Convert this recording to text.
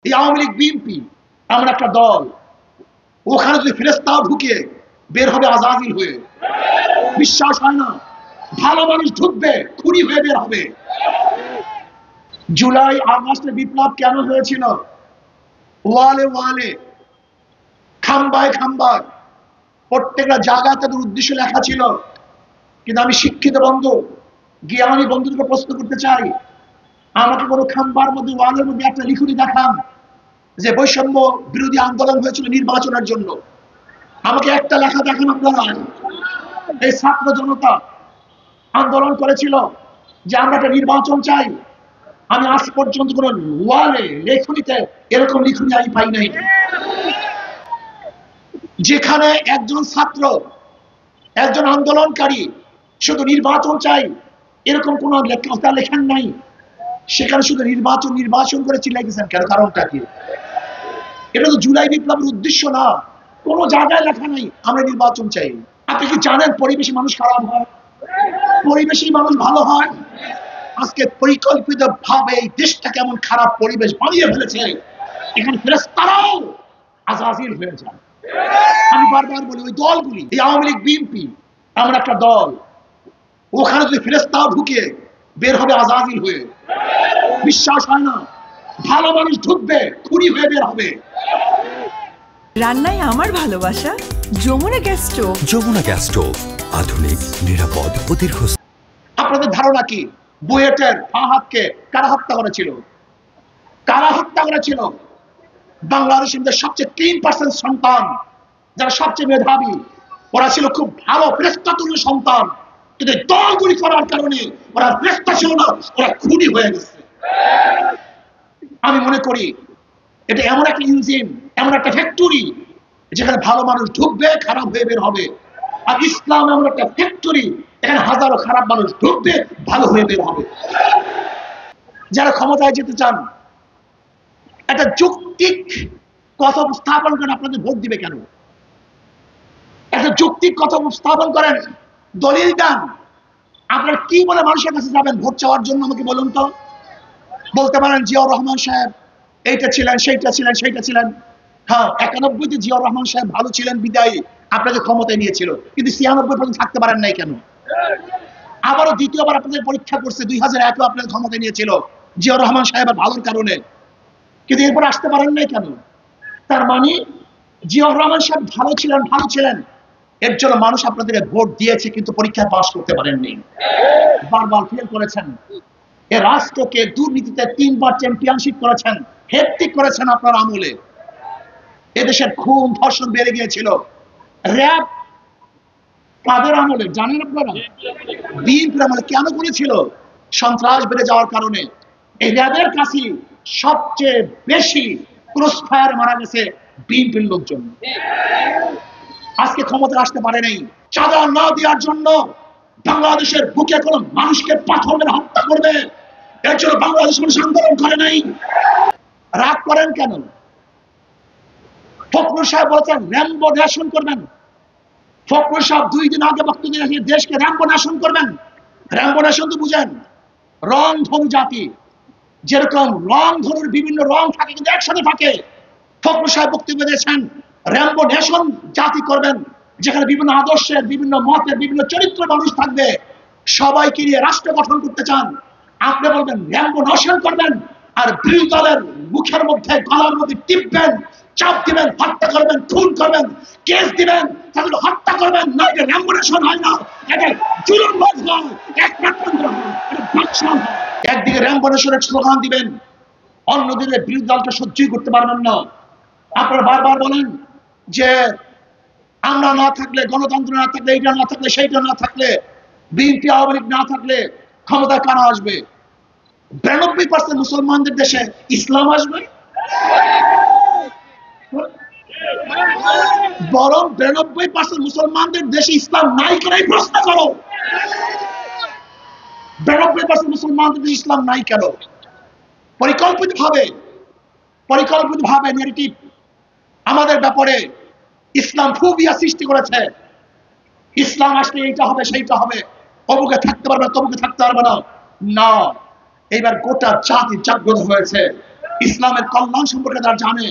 এই আওয়ামী লীগ বিএনপি এমন একটা দল, ওখানে যদি ফেরেশতাও ঢুকে বের হবে আজাজিল হয়ে। বিশ্বাস হয় না, ভালো মানুষ ঢুকবে খুনি হয়ে বের হবে। জুলাই আগস্টের বিপ্লব কেন হয়েছিল? ওয়ালে ওয়ালে, খাম্বায় খাম্বায়, প্রত্যেকটা জায়গায় তাদের উদ্দেশ্য লেখা ছিল। কিন্তু আমি শিক্ষিত বন্ধু, জ্ঞানী বন্ধুদেরকে প্রশ্ন করতে চাই, আমাকে কোনো খাম্বার মধ্যে ওয়ালের মধ্যে একটা লিখুনি দেখান যে বৈষম্য বিরোধী আন্দোলন হয়েছিল নির্বাচনের জন্য। আমাকে একটা লেখা দেখান আপনারা। এই ছাত্র জনতা আন্দোলন করেছিল যে আমরা একটা নির্বাচন চাই। আমি আজ পর্যন্ত কোন ওয়ালে লেখনীতে এরকম লিখুনি আমি পাই নাই, যেখানে একজন ছাত্র, একজন আন্দোলনকারী শুধু নির্বাচন চাই এরকম কোন কথা লেখেন নাই। সেখানে শুধু নির্বাচন নির্বাচন করে চিল্লাইতেছেন কেন? কারণটা কি? এটা তো জুলাই বিপ্লবের উদ্দেশ্য না। কোন জায়গায় লেখা নাই আমরা নির্বাচন চাই। আপনি কি জানেন পরিবেশে মানুষ খারাপ হয়, পরিবেশেই মানুষ ভালো হয়? আজকে পরিকল্পিত ভাবে এই দেশটা কেমন খারাপ পরিবেশ বানিয়ে ফেলেছে, এখানে ফেরেশতারাও আজাজিল হয়ে যায়। আমি বারবার বলি, ওই দলগুলি, এই আওয়ামী লীগ বিএনপি এমন একটা দল, ওখানে যদি ফেরেশতাও ঢুকে বের হবে আজাজিল হয়ে। বিশ্বাস হয় না, ভালো মানুষ ঢুকবে খুনি হয়ে বের হবে। রান্নায় আমার ভালোবাসা Jamuna gas stove. Jamuna gas stove, আধুনিক, নিরাপদ ও দীর্ঘস্থায়ী। আপনাদের ধারণা কি বুয়েটের ফাহাদকে কারা হত্যা করেছিল? কারা হত্যা করেছিল? বাংলাদেশের সবচেয়ে 3% সন্তান, যারা সবচেয়ে মেধাবী, ওরা ছিল খুব ভালো ফেরেশতাতুল্য সন্তান, কিন্তু দলগুলি করার কারণে ওরা ফেরেশতা ছিল না, ওরা খুনি হয়ে গেছে। আমি মনে করি এটা এমন একটা ইঞ্জিন, এমন একটা ফ্যাক্টরি, যেখানে ভালো মানুষ ঢুকবে খারাপ হয়ে বের হবে। আর ইসলাম এমন একটা ফ্যাক্টরি, এখানে হাজারো খারাপ মানুষ ঢুকবে ভালো হয়ে বের হবে। যারা ক্ষমতায় যেতে চান, একটা যৌক্তিক কথা উপস্থাপন করেন, আপনাদের ভোট দিবে কেন? একটা যৌক্তিক কথা উপস্থাপন করেন, দলিল দেন। আপনারা কি বলে মানুষের কাছে যাবেন ভোট চাওয়ার জন্য? আমাকে বলুন তো। বলতে পারেন জিয়াউর রহমান সাহেব এইটা ছিলেন, সেইটা ছিলেন, সেইটা ছিলেন। হ্যাঁ, 91-তে জিয়াউর রহমান সাহেব ভালো ছিলেন বিদায়ী আপনাকে ক্ষমতায় নিয়েছিল, কিন্তু 96 পর্যন্ত থাকতে পারেন নাই কেন? আবারও দ্বিতীয়বার আপনাদের পরীক্ষা করছে, 2001-এও আপনাদের ক্ষমতায় নিয়েছিল জিয়াউর রহমান সাহেবের ভালোর কারণে, কিন্তু এরপর আসতে পারেন নাই কেন? তার মানে জিয়াউর রহমান সাহেব ভালো ছিলেন, এর জন্য মানুষ আপনাদেরকে ভোট দিয়েছে, কিন্তু পরীক্ষায় পাস করতে পারেননি, বারবার ফেল করেছেন। এ রাষ্ট্রকে দুর্নীতিতে 3বার চ্যাম্পিয়নশিপ করেছেন, হ্যাট্রিক করেছেন আপনার আমলে। এদেশের খুন ধর্ষণ বেড়ে গিয়েছিল। র‍্যাব কাদের আমলে জানেন আপনারা? বিএনপির আমলে। কেন করেছিল? সন্ত্রাস বেড়ে যাওয়ার কারণে। এই র‍্যাবের কাছে সবচেয়ে বেশি ক্রসফায়ার মারা গেছে বিএনপির লোকজন। আজকে ক্ষমতা আসতে পারে নাই চাঁদা না দেওয়ার জন্য। বাংলাদেশের বুকে কোন মানুষকে পাথর মেরে হত্যা করবে, এর জন্য বাংলাদেশ মানুষ আন্দোলন করে নাই। রাগ করেন কেন? ফখরুল সাহেব বলেছেন র্যাম্বো ন্যাশন করবেন। ফখরুল সাহেব 2 দিন আগে বক্তব্য দিয়ে দেশকে র্যাম্বো ন্যাশন করবেন। র্যাম্বো ন্যাশন তো বুঝেন, রং ধনু জাতি, যেরকম রং ধনুর বিভিন্ন রং থাকে কিন্তু একসাথে থাকে। ফখরুল সাহেব বক্তব্য দিয়েছেন র্যাম্বো ন্যাশন জাতি করবেন, যেখানে বিভিন্ন আদর্শের, বিভিন্ন মতের, বিভিন্ন চরিত্র মানুষ থাকবে, সবাইকে নিয়ে রাষ্ট্র গঠন করতে চান। আপনি বলবেন র্যাম্বো ন্যাশন করবেন, আর বিরোধী দলের মুখের মধ্যে, গলার মধ্যে টিপবেন, চাপ দিবেন, হত্যা করবেন, খুন করবেন, কেস দিবেন, তাদের হত্যা করবেন। না, এটা র্যাম্বো ন্যাশন হয় না, এটা জুলুমবাজ হয়, একমাত্র হয়, এটা বাদশাহ হয়। একদিকে র্যাম্বো ন্যাশনের স্লোগান দিবেন, অন্যদিকে বিরোধী দলকে সহ্যই করতে পারবেন না। আপনারা বারবার বলেন যে আমরা না থাকলে, গণতন্ত্র না থাকলে, এইটা না থাকলে, সেইটা না থাকলে, বিএনপি আওয়ামী লীগ না থাকলে ক্ষমতায় কারা আসবে? 92% মুসলমানদের দেশে ইসলাম আসবে? বরং 92% মুসলমানদের দেশে ইসলাম নাই কেন প্রশ্ন করো। 92% মুসলমানদের দেশে ইসলাম নাই কেন? পরিকল্পিত ভাবে নেগেটিভ আমাদের ব্যাপারে ইসলাম ফোবিয়া সৃষ্টি করেছে। ইসলাম আসলে এইটা হবে, সেইটা হবে, অমুকে থাকতে পারবে, তমুকে থাকতে পারবে না। না, এইবার গোটা জাতি জাগ্রত হয়েছে। ইসলামের কল্যাণ সম্পর্কে তারা জানে